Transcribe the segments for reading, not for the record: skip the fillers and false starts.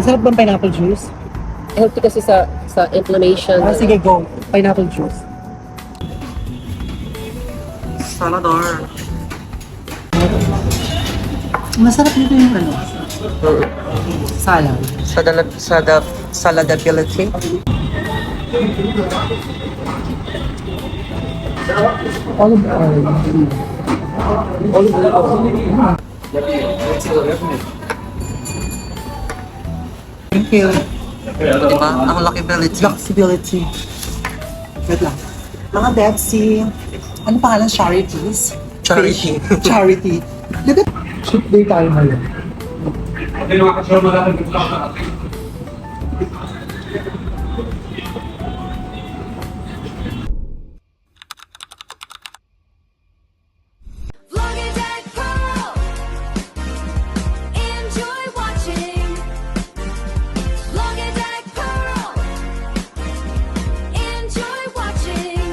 Masarap bang pineapple juice? Healthy kasi sa inflammation. Sige, go. Pineapple juice. Salador. Masarap nito yung ano, salad. Saladability. Olive oil. Thank you. Diba? Ang likability. Flexibility. Wait lang. Mga Betsy, ano pangalan? Charities? Charity. Charity. Diba? Shoot day tayo ngayon. Vlogger.com. Enjoy watching. Vlogger.com. Enjoy watching.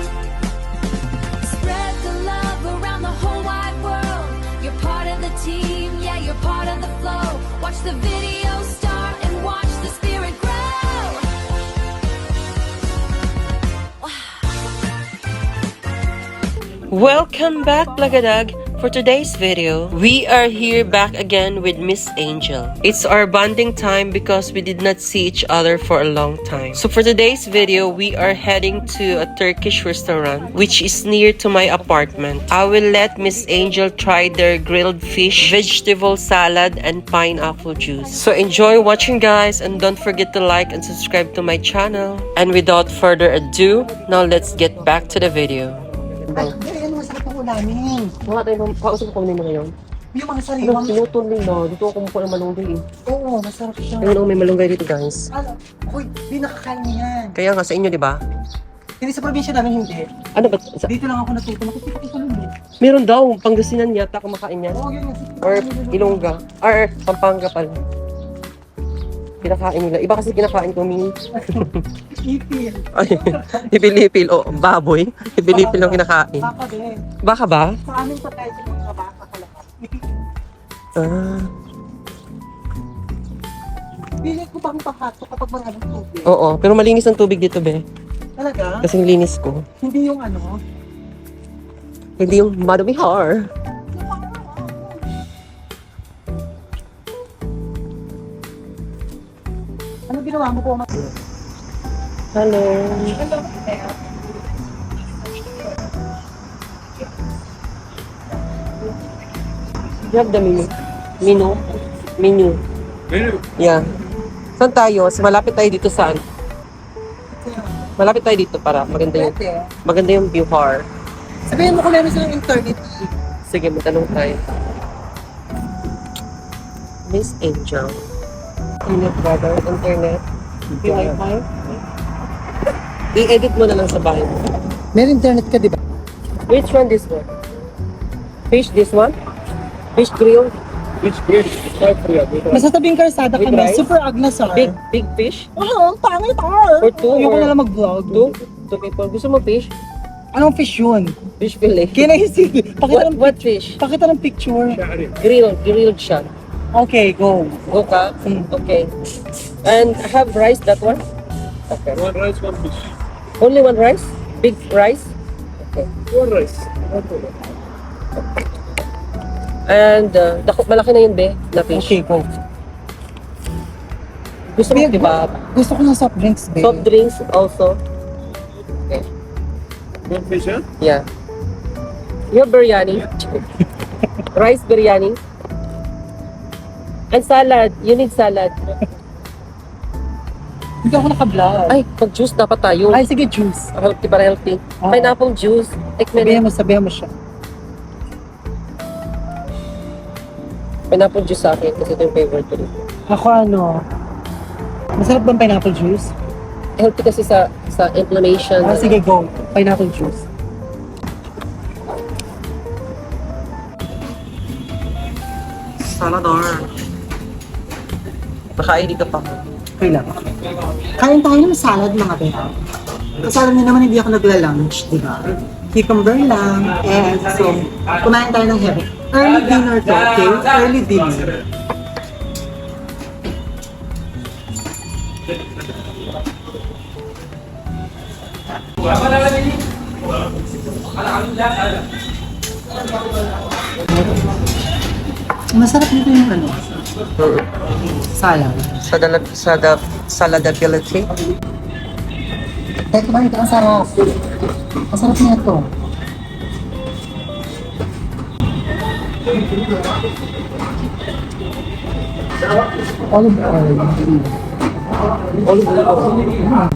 Spread the love around the whole wide world. You're part of the team, yeah, you're part of the flow. Watch the video start and watch the spirit grow. Welcome back, Plagadag. For today's video, we are here back again with Miss Angel. It's our bonding time because we did not see each other for a long time. So for today's video, we are heading to a Turkish restaurant which is near to my apartment. I will let Miss Angel try their grilled fish, vegetable salad, and pineapple juice. So enjoy watching, guys, and don't forget to like and subscribe to my channel. And without further ado, now let's get back to the video. Ay, yan, masarap ang ulamin. Mga tayo, kausap ko nila ngayon. Yung mga Ano, sariwang... sinutol nila. Dito ako kumukuha ng malunggay eh. Oo, masarap siya. Ayun, may malunggay dito, guys. Ano? Uy, di nakakain yan. Kaya nga sa inyo, di ba? Hindi sa probinsya namin hindi. Ano ba? Dito lang ako natuto. Nakikita ko lang eh. Meron daw, Pangasinan yata kumakain yan. Oo, yun. Or Ilongga. Or Pampanga pala. Kinakain nila. Iba kasi kinakain ko, Min. Ipil. Ay, ipil-ipil. O, baboy. Ipil-ipil ang kinakain. Baka din. Baka ba? Sa amin pa tayo sa mga baka kalakas. Ah, Pilit ko bang pahato kapag maraming tubig? oo. Pero malinis ang tubig dito, be. Talaga? Kasing linis ko. Hindi yung ano? Hindi yung madumi har. Ano ginawa mo po? Hello. You have the menu. Menu. Yeah. Saan tayo? Malapit tayo dito saan? Malapit tayo dito para maganda yung view har. Sabihin mo kung meron silang internet. Sige, matanong tayo. Miss Angel. Internet brother, internet. Yung wifi. I-edit mo na lang sa bahay mo. Meron internet ka, di ba? Which one this one? Fish this one? Fish grill? Masatabing karsada With kami. rice? Super Agnes are. Big fish? Oo, ang pangit are. For two Ayoko or- na lang mag-vlog. Two people. Gusto mo fish? Anong fish yun? Fish fillet. Kinaisip. Pakita ng, What fish? pakita ng picture. Grilled siya. Okay, go. Go ka? Mm. Okay. And have rice, that one? Okay. One rice, one fish. Only one rice? Big rice? Okay. One rice. One food. And malaki na yun, be, na fish. Okay, go. Gusto mo, di ba? Gusto ko ng soft drinks, babe. Soft drinks also. Okay. One fish, huh? Yeah. You have biryani. Rice biryani. And salad. You need salad. Hindi ako naka-vlog. Ay, pag-juice dapat tayo. Ay, sige, juice. Healthy para healthy. Oo. Pineapple juice. Sabihan mo siya. Pineapple juice sa akin kasi ito yung favorite ko. Ako ano, masarap bang pineapple juice? Healthy kasi sa inflammation. Sige, go. Pineapple juice. Salador. Nakaili ka pa. Okay lang. Kain tayo ng salad, mga beta. Kasi alam niyo naman, hindi ako nagla-lunch, di ba? Cucumber lang, and so, kumain tayo ng heavy. Early dinner to, okay? Early dinner. Masarap nito yung ano, salad. Saladability. Teka ba ito, ang sarap. Masarap niya ito. Olive oil. Olive oil.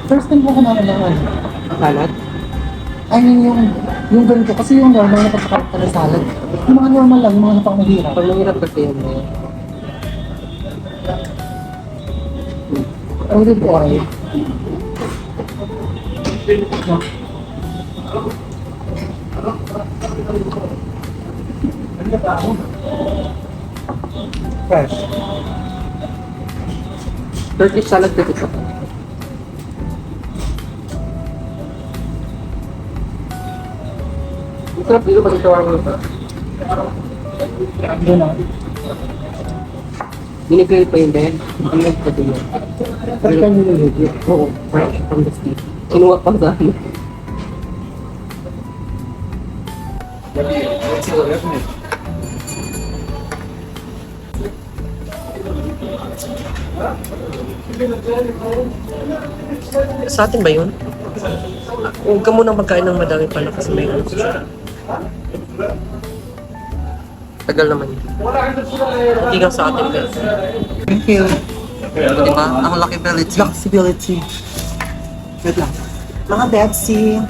First time ko kumain ng ano, Salad? I mean yung ganito, kasi yung normal na pagkakalit ka ng salad, yung mga normal lang, yung mga napang mahirap. Pag mahirap kasi yun Olive oil. Fresh. Turkish salad kasi ito. Masarap dito pag ito ang Doon na. binigay pa yun din. Ang nagpati yun. Fresh ka nililagay. Oo, fresh from the street. Kinuha pa sa amin. Sa atin ba yun? Huwag ka munang magkain ng madami pala kasi may ano siya. Tagal naman yun. Hindi ka sa atin ba? Thank you. Diba? Ang luckability. Flexibility. Wait lang. Mga Betsy,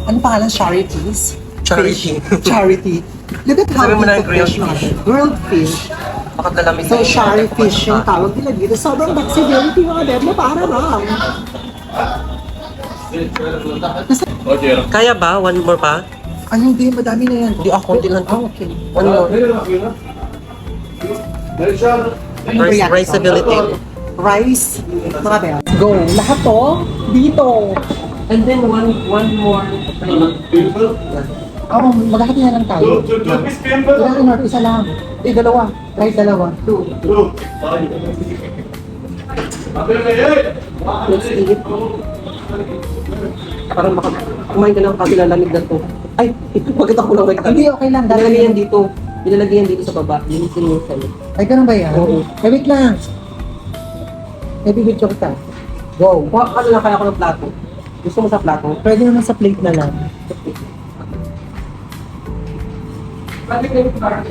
ano pangalan? Charities? Charity. Fish. Charity. Look at how Sabi mo na they yung grilled cook fish. Grilled fish. Bakit lalamig So, shari fish yung tawag nila dito. Sobrang flexibility mga Beb mo, para lang. Kaya ba? One more pa? Ano hindi, madami na yan. Hindi, konti lang to. Okay. One more. Riceability. Rice, mga Beb. Go. Lahat to, dito. And then one more. Oo, maghahati na lang tayo. Ilang in-order? Isa lang. Dalawa. Kahit dalawa. Two. Let's eat. Parang kumain ka ng kabilalamig na to. Ay, bakit ako lang Hindi, okay lang. Nilalagay yan dito. Nilalagay yan dito sa baba. Linisin mo sa loob. Ay, ganun ba yan? Oo. Ay, wait lang. May bibidyo kita. Go. Kuha ka na lang kaya ako ng plato. Gusto mo sa plato? Pwede naman sa plate na lang. Pwede kayo parang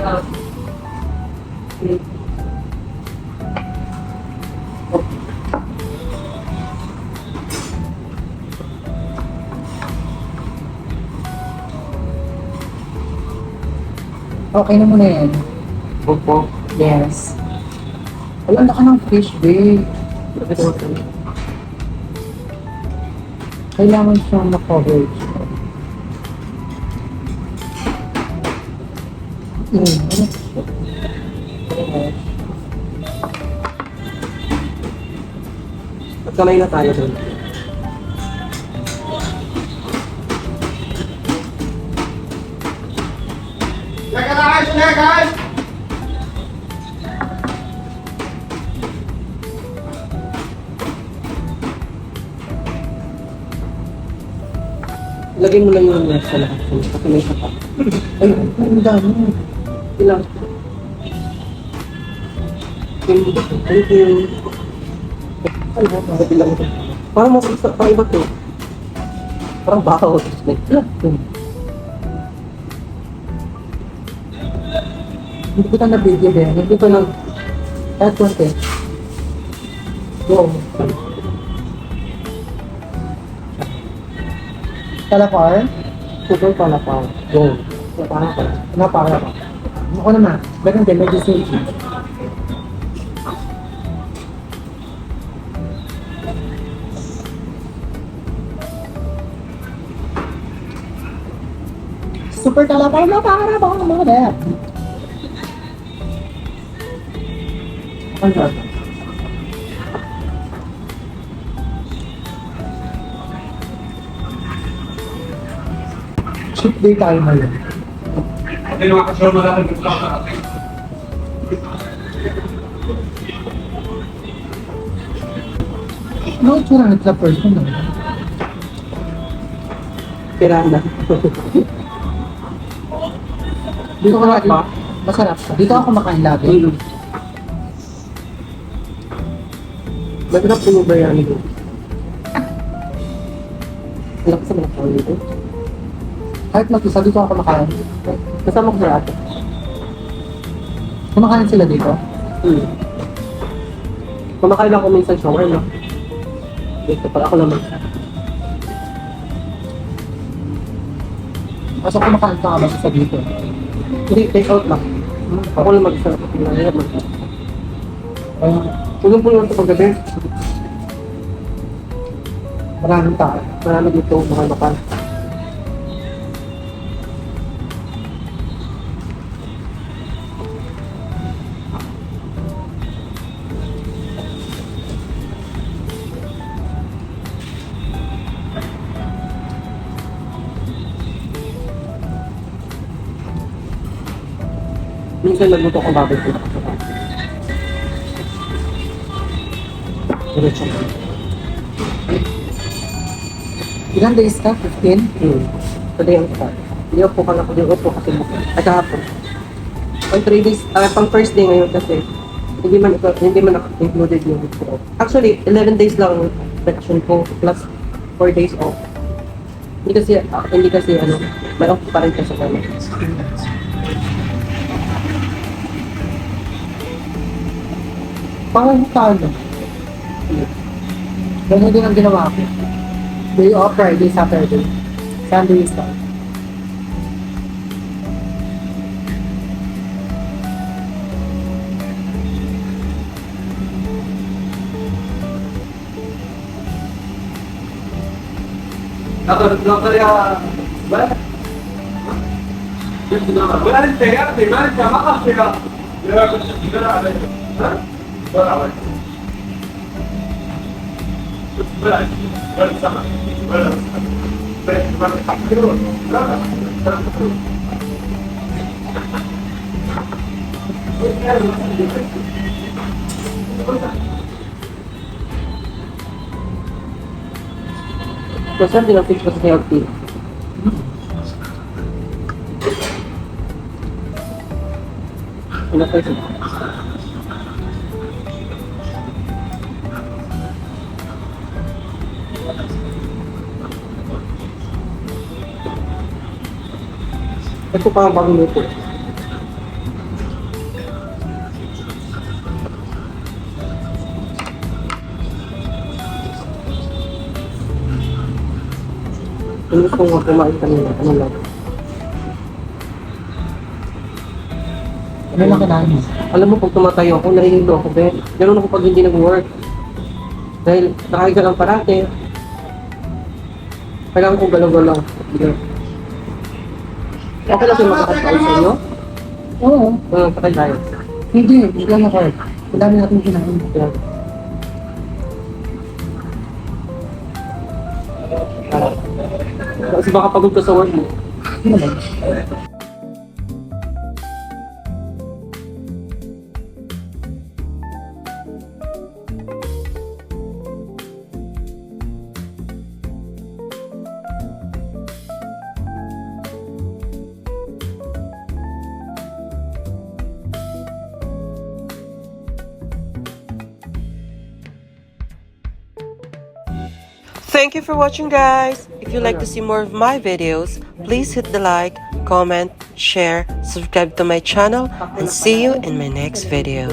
Okay na muna yan. Opo. Yes. Wala na ka ng fish, babe. Kailangan siyang ma-coverage. Magkamay na tayo doon. Lagay mo lang yung nasa lahat. Kasi may sapat. Ay, ang dami. Ilang? Thank you. Ay, bakit ilang ito? Parang mas isa, parang iba to. Parang baho. Hindi ko na video din. Hindi pa lang. At konti. Go. Talapar? Super pala pa. Go. Parang pa. Napara pa. Ako naman. Ganun din, medyo safety. Super talapar na para ba mga Beb? Ano? Cheat day tayo ngayon. No, tsura na sa person na. Piranda. Dito ko lagi. Masarap siya. Dito ako kumakain lagi. Masarap yung biryani ko. Malaki sa malaki dito. Kahit mag-isa, dito ako kumakain. Kasama ko sa ate. Kumakain sila dito. Kumakain ako minsan shawarma. Dito pag ako naman. Kaso kumakain ka nga ba sa dito? Hindi, take out lang. Ako lang mag-isa. Nangyayap mag Punong-puno ito paggabi. Maraming tao. Marami dito, mga lokal. Minsan nagluto ko baboy ko. Diretso. Ilan days ka? 15? Today ang start. Hindi upo ka lang ko. Hindi upo kasi mo. At kahapon. Pang 3 days, pang first day ngayon kasi hindi man included yung off. Actually, 11 days lang vacation ko plus 4 days off. Hindi kasi ano, may off pa rin kasi kami. Parang ano? Ganyan din ang ginawa ko. Day off, Friday, Saturday. Sunday is start. Masarap din ang fish kasi healthy. Ano pa ito? Ito pa ang bagong luto. Ano gusto nga kumain kanina? Ano lang? Ano lang kinain mo? Alam mo, pag tumatayo ako, nahihilo ako, Ben. Ganun ako pag hindi nag-work. Dahil nakahiga lang parate. Kailangan kong galaw-galaw. Okay lang yung makakataon sa inyo? Oo. Patay tayo. Hindi. Ilan ako. Ang dami natin kinain. Yan. Kasi baka pagod ka sa work mo. Hindi naman. Thank you for watching, guys. If you like to see more of my videos, please hit the like, comment, share, subscribe to my channel, and see you in my next video.